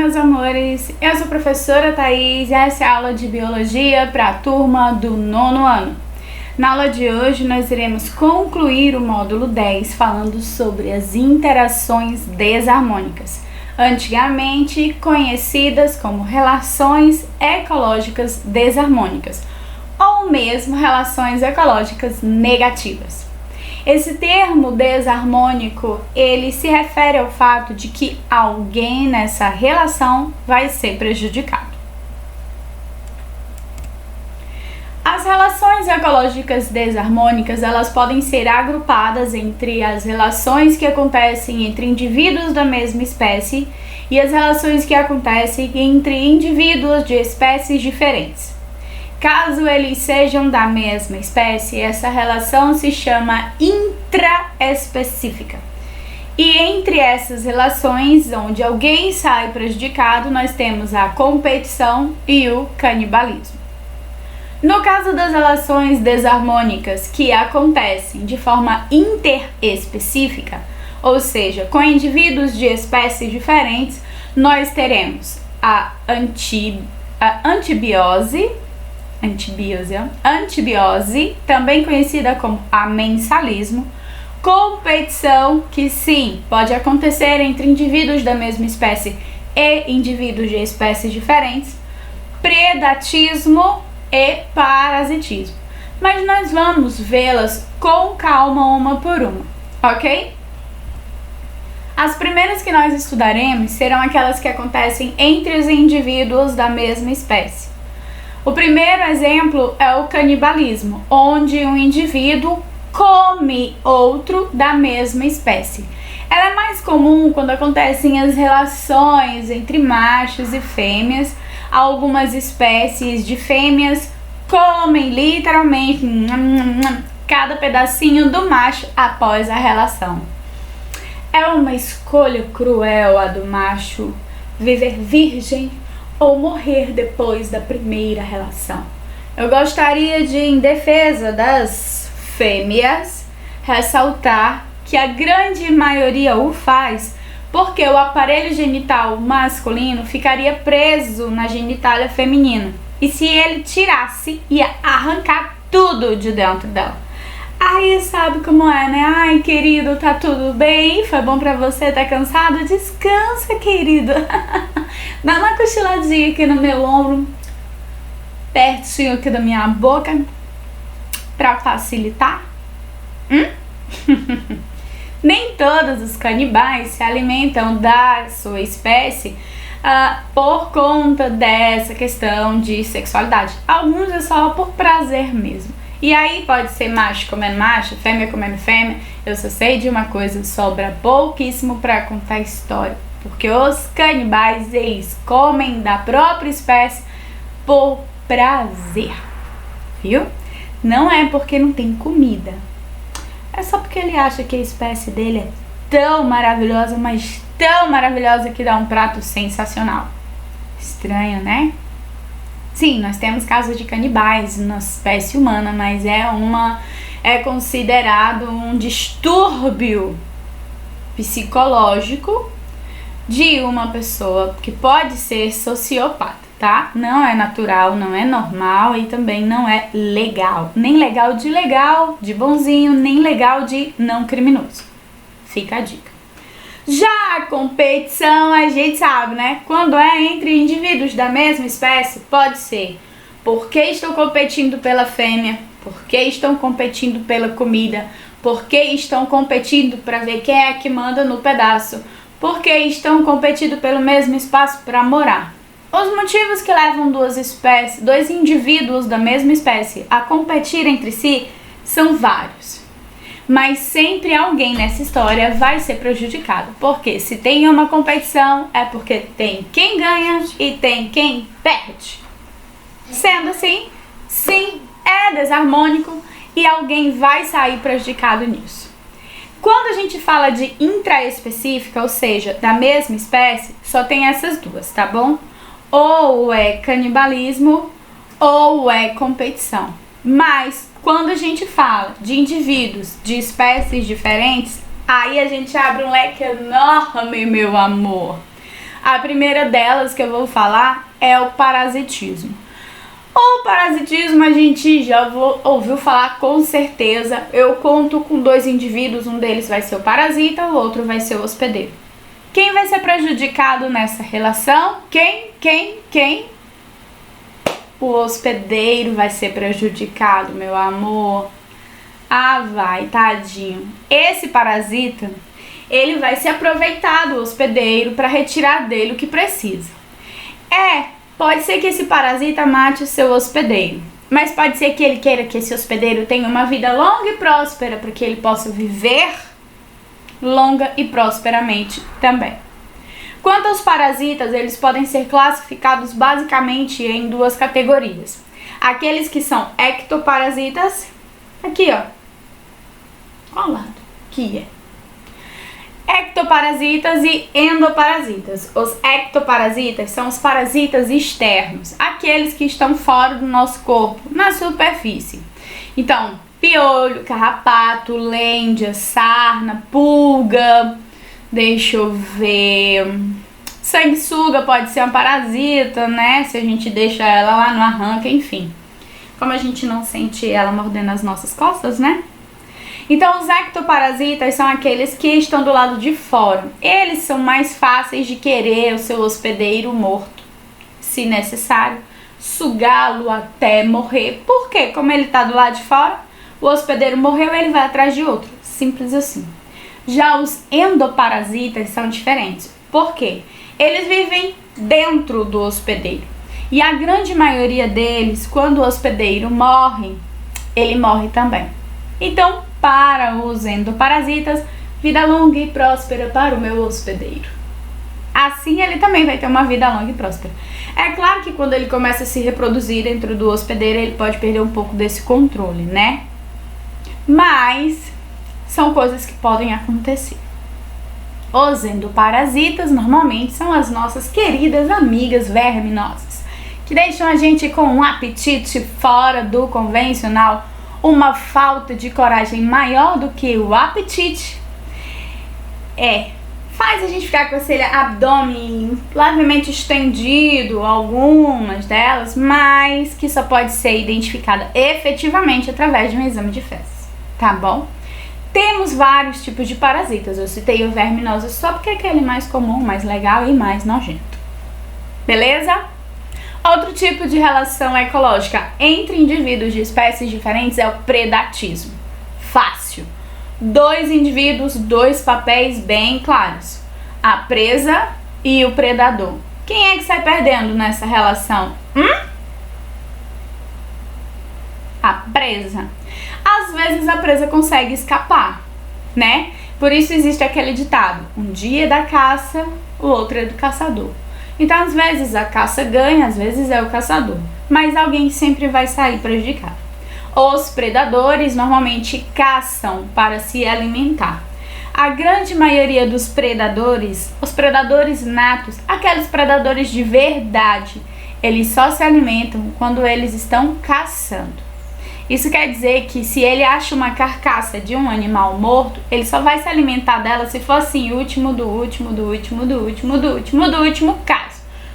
meus amores, eu sou a professora Thaís e essa é a aula de Biologia para a turma do 9º ano. Na aula de hoje nós iremos concluir o módulo 10 falando sobre as interações desarmônicas, antigamente conhecidas como relações ecológicas desarmônicas, ou mesmo relações ecológicas negativas. Esse termo desarmônico, ele se refere ao fato de que alguém nessa relação vai ser prejudicado. As relações ecológicas desarmônicas, elas podem ser agrupadas entre as relações que acontecem entre indivíduos da mesma espécie e as relações que acontecem entre indivíduos de espécies diferentes. Caso eles sejam da mesma espécie, essa relação se chama intraespecífica. E entre essas relações, onde alguém sai prejudicado, nós temos a competição e o canibalismo. No caso das relações desarmônicas que acontecem de forma interespecífica, ou seja, com indivíduos de espécies diferentes, nós teremos a antibiose, também conhecida como amensalismo, competição, que sim, pode acontecer entre indivíduos da mesma espécie e indivíduos de espécies diferentes, predatismo e parasitismo. Mas nós vamos vê-las com calma uma por uma, ok? As primeiras que nós estudaremos serão aquelas que acontecem entre os indivíduos da mesma espécie. O primeiro exemplo é o canibalismo, onde um indivíduo come outro da mesma espécie. Ela é mais comum quando acontecem as relações entre machos e fêmeas. Algumas espécies de fêmeas comem literalmente cada pedacinho do macho após a relação. É uma escolha cruel a do macho viver virgem ou morrer depois da primeira relação. Eu gostaria de, em defesa das fêmeas, ressaltar que a grande maioria o faz porque o aparelho genital masculino ficaria preso na genitália feminina. E se ele tirasse, ia arrancar tudo de dentro dela. Aí sabe como é, né? Ai, querido, tá tudo bem? Foi bom pra você? Tá cansado? Descansa, querido. Dá uma cochiladinha aqui no meu ombro, pertinho aqui da minha boca, pra facilitar. Nem todos os canibais se alimentam da sua espécie por conta dessa questão de sexualidade. Alguns é só por prazer mesmo. E aí pode ser macho comendo macho, fêmea comendo fêmea. Eu só sei de uma coisa, sobra pouquíssimo para contar história. Porque os canibais, eles comem da própria espécie por prazer, viu? Não é porque não tem comida. É só porque ele acha que a espécie dele é tão maravilhosa, mas tão maravilhosa que dá um prato sensacional. Estranho, né? Sim, nós temos casos de canibais na espécie humana, mas é considerado um distúrbio psicológico de uma pessoa que pode ser sociopata, tá? Não é natural, não é normal e também não é legal. Nem legal, de bonzinho, nem legal de não criminoso. Fica a dica. Já a competição, a gente sabe, né? Quando é entre indivíduos da mesma espécie, pode ser porque estão competindo pela fêmea, porque estão competindo pela comida, porque estão competindo para ver quem é que manda no pedaço, porque estão competindo pelo mesmo espaço para morar. Os motivos que levam dois indivíduos da mesma espécie a competir entre si são vários. Mas sempre alguém nessa história vai ser prejudicado. Porque se tem uma competição, é porque tem quem ganha e tem quem perde. Sendo assim, sim, é desarmônico e alguém vai sair prejudicado nisso. Quando a gente fala de intraespecífica, ou seja, da mesma espécie, só tem essas duas, tá bom? Ou é canibalismo ou é competição. Mas quando a gente fala de indivíduos de espécies diferentes, aí a gente abre um leque enorme, meu amor. A primeira delas que eu vou falar é o parasitismo. O parasitismo a gente já ouviu falar com certeza. Eu conto com 2 indivíduos, um deles vai ser o parasita, o outro vai ser o hospedeiro. Quem vai ser prejudicado nessa relação? Quem? O hospedeiro vai ser prejudicado, meu amor. Ah, vai, tadinho. Esse parasita, ele vai se aproveitar do hospedeiro para retirar dele o que precisa. Pode ser que esse parasita mate o seu hospedeiro, mas pode ser que ele queira que esse hospedeiro tenha uma vida longa e próspera para que ele possa viver longa e prosperamente também. Quanto aos parasitas, eles podem ser classificados basicamente em 2 categorias. Aqueles que são ectoparasitas, aqui ó, ao lado, aqui ectoparasitas e endoparasitas. Os ectoparasitas são os parasitas externos, aqueles que estão fora do nosso corpo, na superfície. Então, piolho, carrapato, lêndia, sarna, pulga, deixa eu ver, sanguessuga pode ser uma parasita, né? Se a gente deixa ela lá no arranque, enfim. Como a gente não sente ela mordendo as nossas costas, né? Então, os ectoparasitas são aqueles que estão do lado de fora. Eles são mais fáceis de querer o seu hospedeiro morto, se necessário, sugá-lo até morrer. Por quê? Como ele está do lado de fora, o hospedeiro morreu, ele vai atrás de outro. Simples assim. Já os endoparasitas são diferentes. Por quê? Eles vivem dentro do hospedeiro. E a grande maioria deles, quando o hospedeiro morre, ele morre também. Então, para os endoparasitas, vida longa e próspera para o meu hospedeiro. Assim, ele também vai ter uma vida longa e próspera. É claro que quando ele começa a se reproduzir dentro do hospedeiro, ele pode perder um pouco desse controle, né? Mas são coisas que podem acontecer. Os endoparasitas normalmente são as nossas queridas amigas verminosas, que deixam a gente com um apetite fora do convencional, uma falta de coragem maior do que o apetite. Faz a gente ficar com esse abdômen levemente estendido, algumas delas, mas que só pode ser identificada efetivamente através de um exame de fezes, tá bom? Temos vários tipos de parasitas. Eu citei o verminoso só porque é aquele mais comum, mais legal e mais nojento. Beleza? Outro tipo de relação ecológica entre indivíduos de espécies diferentes é o predatismo. Fácil. 2 indivíduos, 2 papéis bem claros. A presa e o predador. Quem é que sai perdendo nessa relação? A presa. Às vezes a presa consegue escapar, né? Por isso existe aquele ditado: um dia é da caça, o outro é do caçador. Então, às vezes a caça ganha, às vezes é o caçador, mas alguém sempre vai sair prejudicado. Os predadores normalmente caçam para se alimentar. A grande maioria dos predadores, os predadores natos, aqueles predadores de verdade, eles só se alimentam quando eles estão caçando. Isso quer dizer que se ele acha uma carcaça de um animal morto, ele só vai se alimentar dela se for assim, último caso.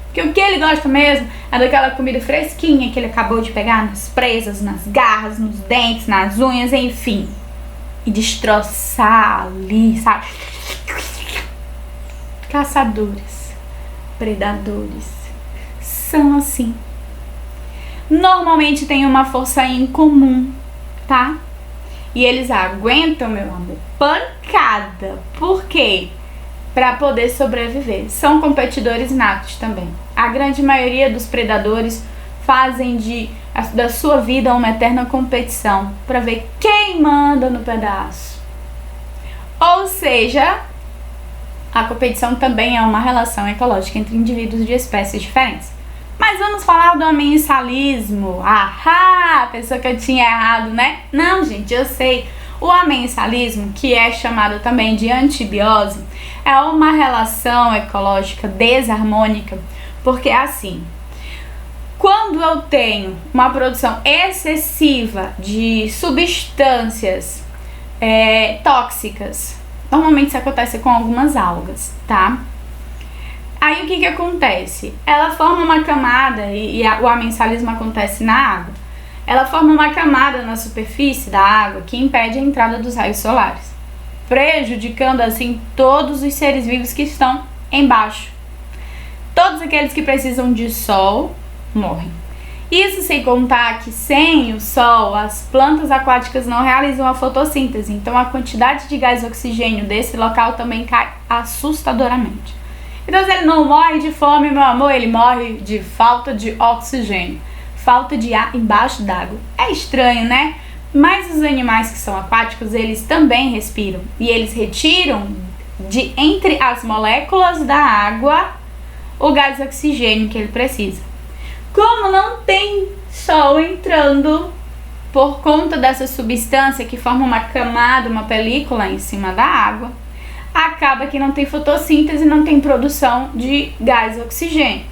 Porque o que ele gosta mesmo é daquela comida fresquinha que ele acabou de pegar nas presas, nas garras, nos dentes, nas unhas, enfim. E destroçar ali, sabe? Caçadores, predadores, são assim. Normalmente tem uma força em comum, tá? E eles aguentam, meu amor, pancada. Por quê? Para poder sobreviver. São competidores natos também. A grande maioria dos predadores fazem da sua vida uma eterna competição para ver quem manda no pedaço. Ou seja, a competição também é uma relação ecológica entre indivíduos de espécies diferentes. Mas vamos falar do amensalismo. Ahá, pensou que eu tinha errado, né? Não, gente, eu sei. O amensalismo, que é chamado também de antibiose, é uma relação ecológica desarmônica, porque assim, quando eu tenho uma produção excessiva de substâncias tóxicas, normalmente isso acontece com algumas algas, tá? Aí o que acontece? Ela forma uma camada, o amensalismo acontece na água. Ela forma uma camada na superfície da água que impede a entrada dos raios solares, prejudicando assim todos os seres vivos que estão embaixo. Todos aqueles que precisam de sol morrem. Isso sem contar que sem o sol as plantas aquáticas não realizam a fotossíntese, então a quantidade de gás oxigênio desse local também cai assustadoramente. Então se ele não morre de fome, meu amor, ele morre de falta de oxigênio, falta de ar embaixo d'água. É estranho, né? Mas os animais que são aquáticos, eles também respiram e eles retiram de entre as moléculas da água o gás oxigênio que ele precisa. Como não tem sol entrando por conta dessa substância que forma uma camada, uma película em cima da água, acaba que não tem fotossíntese, não tem produção de gás oxigênio.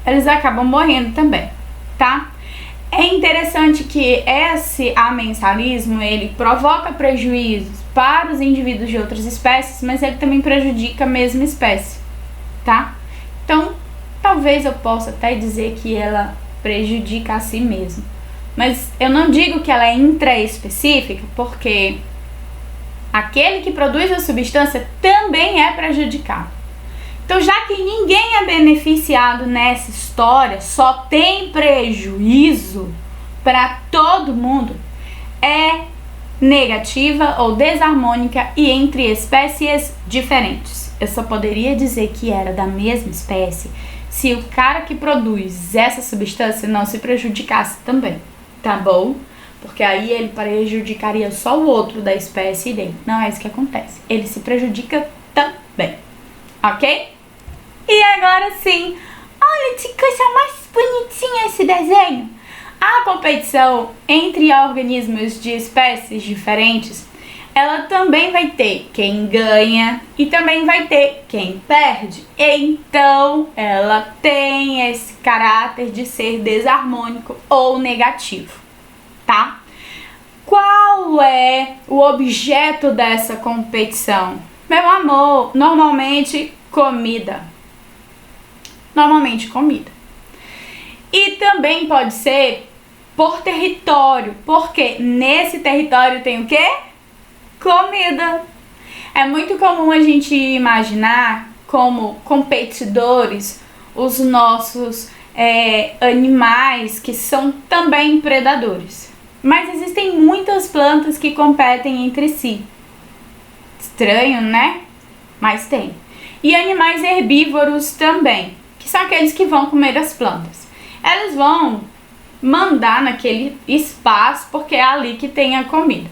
Eles acabam morrendo também, tá? É interessante que esse amensalismo, ele provoca prejuízos para os indivíduos de outras espécies, mas ele também prejudica a mesma espécie, tá? Então, talvez eu possa até dizer que ela prejudica a si mesma. Mas eu não digo que ela é intraespecífica, porque aquele que produz a substância também é prejudicado. Então, já que ninguém é beneficiado nessa história, só tem prejuízo para todo mundo, é negativa ou desarmônica e entre espécies diferentes. Eu só poderia dizer que era da mesma espécie se o cara que produz essa substância não se prejudicasse também, tá bom? Porque aí ele prejudicaria só o outro da espécie dele. Não é isso que acontece. Ele se prejudica também, ok? E agora sim, olha que coisa mais bonitinha esse desenho. A competição entre organismos de espécies diferentes, ela também vai ter quem ganha e também vai ter quem perde. Então, ela tem esse caráter de ser desarmônico ou negativo, tá? Qual é o objeto dessa competição? Meu amor, normalmente comida. Normalmente comida. E também pode ser por território, porque nesse território tem o quê? Comida. É muito comum a gente imaginar como competidores os nossos animais que são também predadores. Mas existem muitas plantas que competem entre si. Estranho, né? Mas tem. E animais herbívoros também, que são aqueles que vão comer as plantas. Eles vão mandar naquele espaço porque é ali que tem a comida.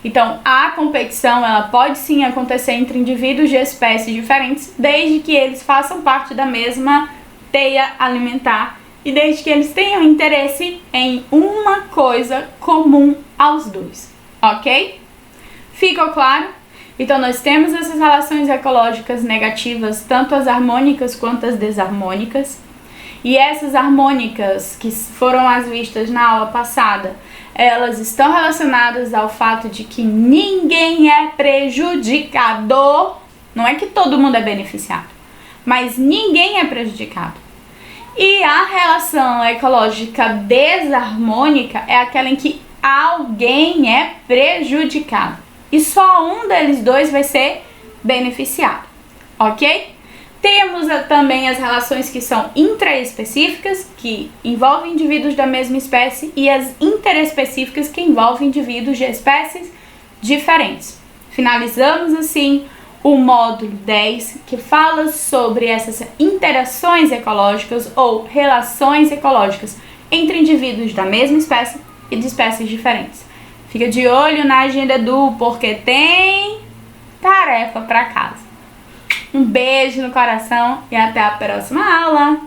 Então, a competição, ela pode sim acontecer entre indivíduos de espécies diferentes, desde que eles façam parte da mesma teia alimentar e desde que eles tenham interesse em uma coisa comum aos dois, ok? Ficou claro? Então, nós temos essas relações ecológicas negativas, tanto as harmônicas quanto as desarmônicas. E essas harmônicas, que foram as vistas na aula passada, elas estão relacionadas ao fato de que ninguém é prejudicado. Não é que todo mundo é beneficiado, mas ninguém é prejudicado. E a relação ecológica desarmônica é aquela em que alguém é prejudicado. E só um deles dois vai ser beneficiado, ok? Temos também as relações que são intraespecíficas, que envolvem indivíduos da mesma espécie, e as interespecíficas, que envolvem indivíduos de espécies diferentes. Finalizamos assim o módulo 10, que fala sobre essas interações ecológicas ou relações ecológicas entre indivíduos da mesma espécie e de espécies diferentes. Fica de olho na agenda Edu, porque tem tarefa para casa. Um beijo no coração e até a próxima aula!